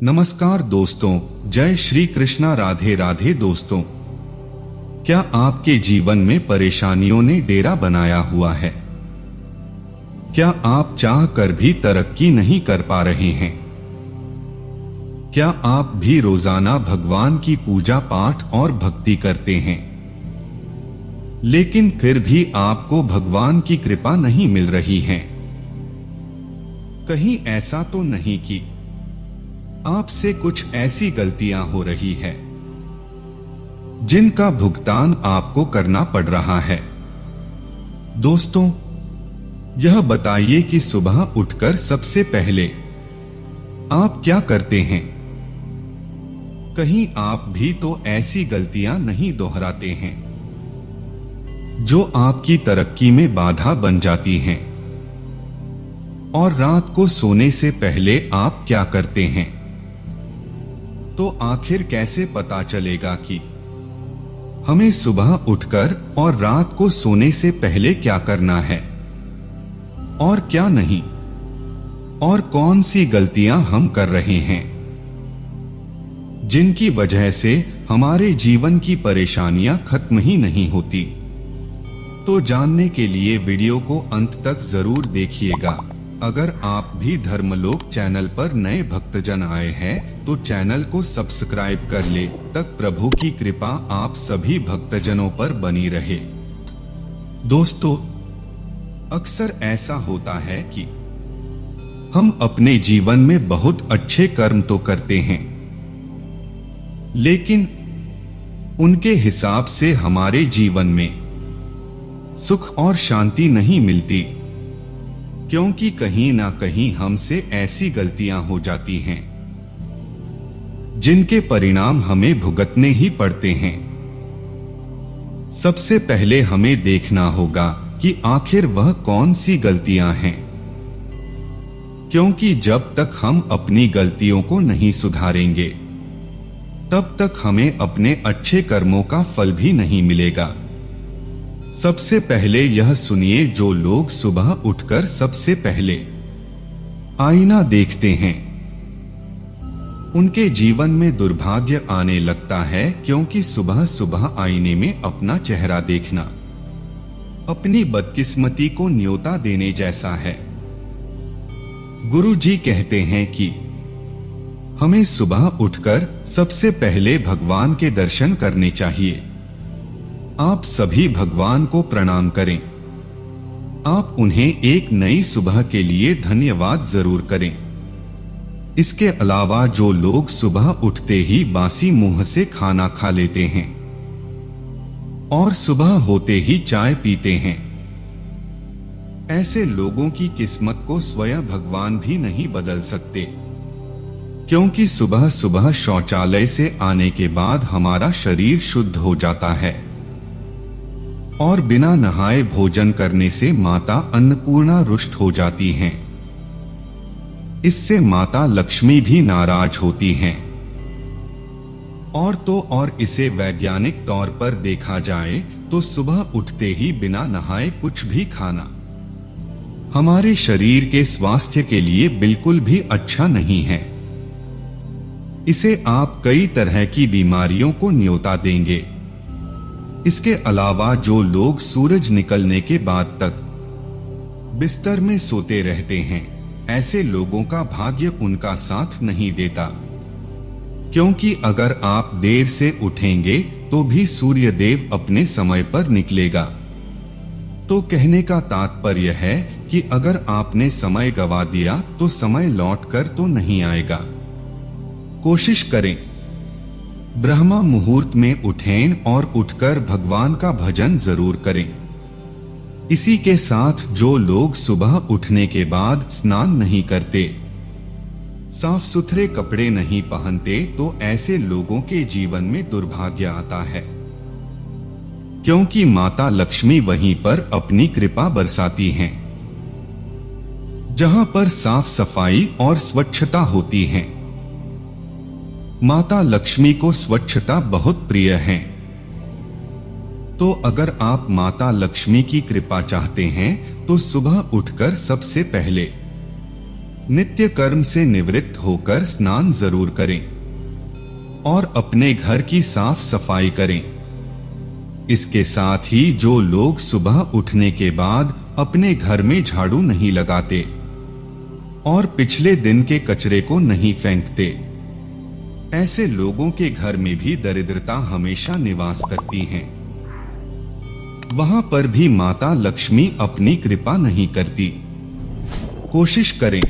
नमस्कार दोस्तों, जय श्री कृष्णा। राधे राधे दोस्तों, क्या आपके जीवन में परेशानियों ने डेरा बनाया हुआ है? क्या आप चाह कर भी तरक्की नहीं कर पा रहे हैं? क्या आप भी रोजाना भगवान की पूजा पाठ और भक्ति करते हैं, लेकिन फिर भी आपको भगवान की कृपा नहीं मिल रही है? कहीं ऐसा तो नहीं कि आपसे कुछ ऐसी गलतियां हो रही है जिनका भुगतान आपको करना पड़ रहा है? दोस्तों, यह बताइए कि सुबह उठकर सबसे पहले आप क्या करते हैं? कहीं आप भी तो ऐसी गलतियां नहीं दोहराते हैं जो आपकी तरक्की में बाधा बन जाती हैं? और रात को सोने से पहले आप क्या करते हैं? तो आखिर कैसे पता चलेगा कि हमें सुबह उठकर और रात को सोने से पहले क्या करना है और क्या नहीं, और कौन सी गलतियां हम कर रहे हैं जिनकी वजह से हमारे जीवन की परेशानियां खत्म ही नहीं होती? तो जानने के लिए वीडियो को अंत तक जरूर देखिएगा। अगर आप भी धर्मलोक चैनल पर नए भक्तजन आए हैं तो चैनल को सब्सक्राइब कर ले, तक प्रभु की कृपा आप सभी भक्तजनों पर बनी रहे। दोस्तों, अक्सर ऐसा होता है कि हम अपने जीवन में बहुत अच्छे कर्म तो करते हैं, लेकिन उनके हिसाब से हमारे जीवन में सुख और शांति नहीं मिलती, क्योंकि कहीं ना कहीं हमसे ऐसी गलतियां हो जाती हैं जिनके परिणाम हमें भुगतने ही पड़ते हैं। सबसे पहले हमें देखना होगा कि आखिर वह कौन सी गलतियां हैं, क्योंकि जब तक हम अपनी गलतियों को नहीं सुधारेंगे तब तक हमें अपने अच्छे कर्मों का फल भी नहीं मिलेगा। सबसे पहले यह सुनिए, जो लोग सुबह उठकर सबसे पहले आईना देखते हैं उनके जीवन में दुर्भाग्य आने लगता है, क्योंकि सुबह सुबह आईने में अपना चेहरा देखना अपनी बदकिस्मती को न्योता देने जैसा है। गुरु जी कहते हैं कि हमें सुबह उठकर सबसे पहले भगवान के दर्शन करने चाहिए। आप सभी भगवान को प्रणाम करें। आप उन्हें एक नई सुबह के लिए धन्यवाद जरूर करें। इसके अलावा जो लोग सुबह उठते ही बासी मुंह से खाना खा लेते हैं और सुबह होते ही चाय पीते हैं, ऐसे लोगों की किस्मत को स्वयं भगवान भी नहीं बदल सकते, क्योंकि सुबह सुबह शौचालय से आने के बाद हमारा शरीर शुद्ध हो जाता है और बिना नहाए भोजन करने से माता अन्नपूर्णा रुष्ट हो जाती हैं। इससे माता लक्ष्मी भी नाराज होती हैं। और इसे वैज्ञानिक तौर पर देखा जाए तो सुबह उठते ही बिना नहाए कुछ भी खाना हमारे शरीर के स्वास्थ्य के लिए बिल्कुल भी अच्छा नहीं है। इसे आप कई तरह की बीमारियों को न्योता देंगे। इसके अलावा जो लोग सूरज निकलने के बाद तक बिस्तर में सोते रहते हैं, ऐसे लोगों का भाग्य उनका साथ नहीं देता, क्योंकि अगर आप देर से उठेंगे तो भी सूर्य देव अपने समय पर निकलेगा। तो कहने का तात्पर्य है कि अगर आपने समय गवा दिया तो समय लौटकर तो नहीं आएगा। कोशिश करें ब्रह्मा मुहूर्त में उठें और उठकर भगवान का भजन जरूर करें। इसी के साथ जो लोग सुबह उठने के बाद स्नान नहीं करते, साफ सुथरे कपड़े नहीं पहनते, तो ऐसे लोगों के जीवन में दुर्भाग्य आता है, क्योंकि माता लक्ष्मी वहीं पर अपनी कृपा बरसाती हैं। जहां पर साफ सफाई और स्वच्छता होती है, माता लक्ष्मी को स्वच्छता बहुत प्रिय है। तो अगर आप माता लक्ष्मी की कृपा चाहते हैं तो सुबह उठकर सबसे पहले नित्य कर्म से निवृत्त होकर स्नान जरूर करें और अपने घर की साफ सफाई करें। इसके साथ ही जो लोग सुबह उठने के बाद अपने घर में झाड़ू नहीं लगाते और पिछले दिन के कचरे को नहीं फेंकते, ऐसे लोगों के घर में भी दरिद्रता हमेशा निवास करती है। वहां पर भी माता लक्ष्मी अपनी कृपा नहीं करती। कोशिश करें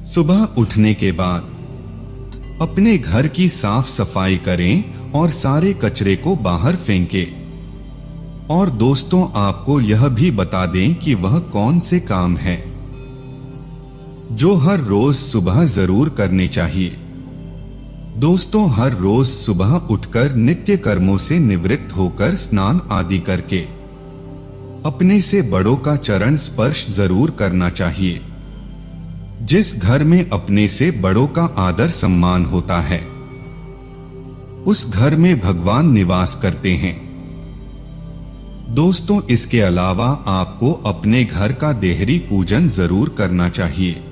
सुबह उठने के बाद अपने घर की साफ सफाई करें और सारे कचरे को बाहर फेंकें। और दोस्तों, आपको यह भी बता दें कि वह कौन से काम है जो हर रोज सुबह जरूर करने चाहिए। दोस्तों, हर रोज सुबह उठकर नित्य कर्मों से निवृत्त होकर स्नान आदि करके अपने से बड़ों का चरण स्पर्श जरूर करना चाहिए। जिस घर में अपने से बड़ों का आदर सम्मान होता है, उस घर में भगवान निवास करते हैं। दोस्तों, इसके अलावा आपको अपने घर का देहरी पूजन जरूर करना चाहिए।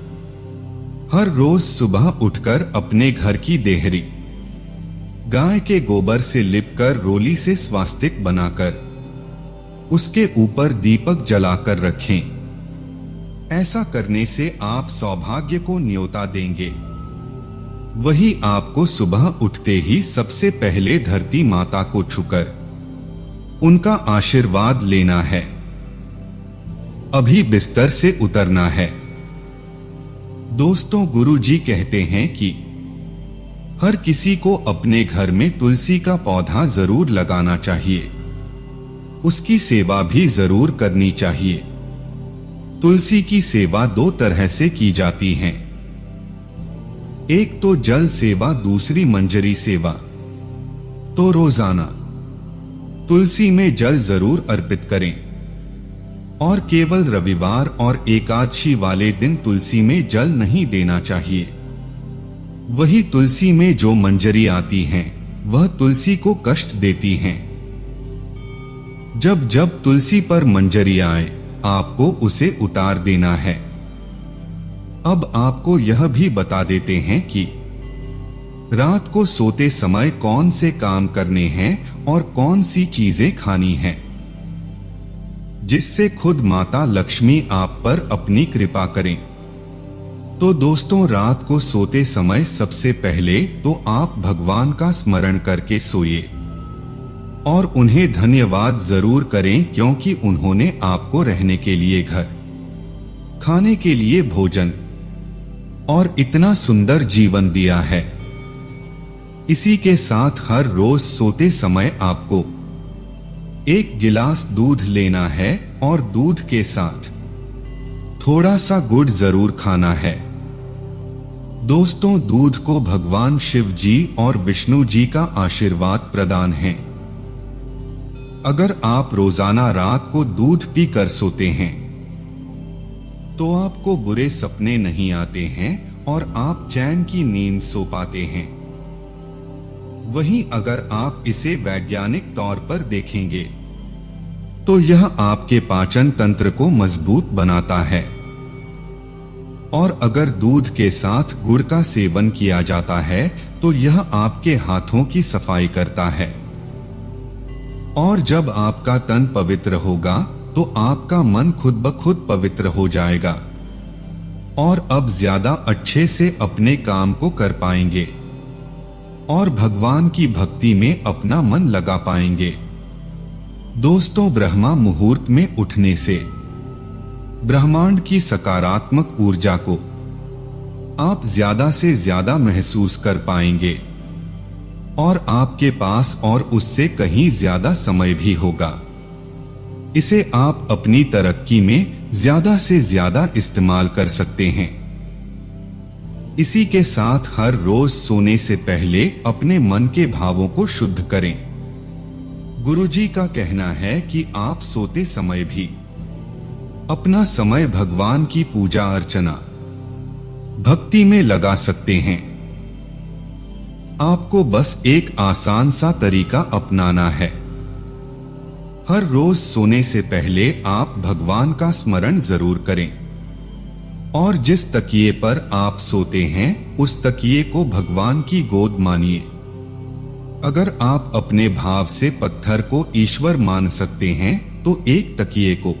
हर रोज सुबह उठकर अपने घर की देहरी गाय के गोबर से लिपकर रोली से स्वास्तिक बनाकर उसके ऊपर दीपक जलाकर रखें। ऐसा करने से आप सौभाग्य को न्योता देंगे। वही आपको सुबह उठते ही सबसे पहले धरती माता को छूकर उनका आशीर्वाद लेना है। अभी बिस्तर से उतरना है। दोस्तों, गुरुजी कहते हैं कि हर किसी को अपने घर में तुलसी का पौधा जरूर लगाना चाहिए, उसकी सेवा भी जरूर करनी चाहिए। तुलसी की सेवा दो तरह से की जाती है, एक तो जल सेवा, दूसरी मंजरी सेवा। तो रोजाना तुलसी में जल जरूर अर्पित करें और केवल रविवार और एकादशी वाले दिन तुलसी में जल नहीं देना चाहिए। वही तुलसी में जो मंजरी आती हैं, वह तुलसी को कष्ट देती हैं। जब जब तुलसी पर मंजरी आए, आपको उसे उतार देना है। अब आपको यह भी बता देते हैं कि रात को सोते समय कौन से काम करने हैं और कौन सी चीजें खानी हैं, जिससे खुद माता लक्ष्मी आप पर अपनी कृपा करें। तो दोस्तों, रात को सोते समय सबसे पहले तो आप भगवान का स्मरण करके सोइए और उन्हें धन्यवाद जरूर करें, क्योंकि उन्होंने आपको रहने के लिए घर, खाने के लिए भोजन और इतना सुंदर जीवन दिया है। इसी के साथ हर रोज सोते समय आपको एक गिलास दूध लेना है और दूध के साथ थोड़ा सा गुड़ जरूर खाना है। दोस्तों, दूध को भगवान शिव जी और विष्णु जी का आशीर्वाद प्रदान है। अगर आप रोजाना रात को दूध पीकर सोते हैं तो आपको बुरे सपने नहीं आते हैं और आप चैन की नींद सो पाते हैं। वहीं अगर आप इसे वैज्ञानिक तौर पर देखेंगे तो यह आपके पाचन तंत्र को मजबूत बनाता है। और अगर दूध के साथ गुड़ का सेवन किया जाता है तो यह आपके हाथों की सफाई करता है। और जब आपका तन पवित्र होगा तो आपका मन खुद ब खुद पवित्र हो जाएगा और अब ज्यादा अच्छे से अपने काम को कर पाएंगे और भगवान की भक्ति में अपना मन लगा पाएंगे। दोस्तों, ब्रह्मा मुहूर्त में उठने से ब्रह्मांड की सकारात्मक ऊर्जा को आप ज्यादा से ज्यादा महसूस कर पाएंगे और आपके पास और उससे कहीं ज्यादा समय भी होगा। इसे आप अपनी तरक्की में ज्यादा से ज्यादा इस्तेमाल कर सकते हैं। इसी के साथ हर रोज सोने से पहले अपने मन के भावों को शुद्ध करें। गुरुजी का कहना है कि आप सोते समय भी अपना समय भगवान की पूजा अर्चना भक्ति में लगा सकते हैं। आपको बस एक आसान सा तरीका अपनाना है। हर रोज सोने से पहले आप भगवान का स्मरण जरूर करें और जिस तकिए पर आप सोते हैं उस तकिए को भगवान की गोद मानिए। अगर आप अपने भाव से पत्थर को ईश्वर मान सकते हैं तो एक तकिए को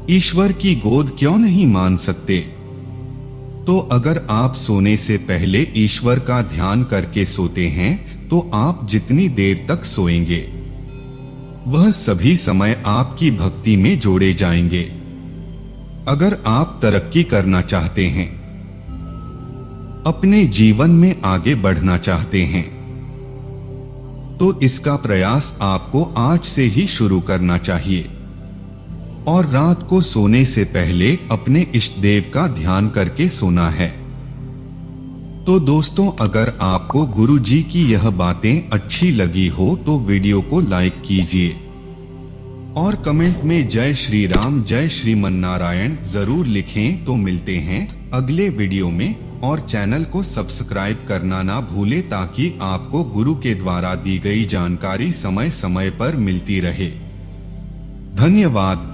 ईश्वर की गोद क्यों नहीं मान सकते? तो अगर आप सोने से पहले ईश्वर का ध्यान करके सोते हैं तो आप जितनी देर तक सोएंगे वह सभी समय आपकी भक्ति में जोड़े जाएंगे। अगर आप तरक्की करना चाहते हैं, अपने जीवन में आगे बढ़ना चाहते हैं, तो इसका प्रयास आपको आज से ही शुरू करना चाहिए और रात को सोने से पहले अपने इष्ट देव का ध्यान करके सोना है। तो दोस्तों, अगर आपको गुरुजी की यह बातें अच्छी लगी हो तो वीडियो को लाइक कीजिए और कमेंट में जय श्री राम जय श्रीमन्नारायण जरूर लिखें। तो मिलते हैं अगले वीडियो में और चैनल को सब्सक्राइब करना ना भूले ताकि आपको गुरु के द्वारा दी गई जानकारी समय समय पर मिलती रहे। धन्यवाद।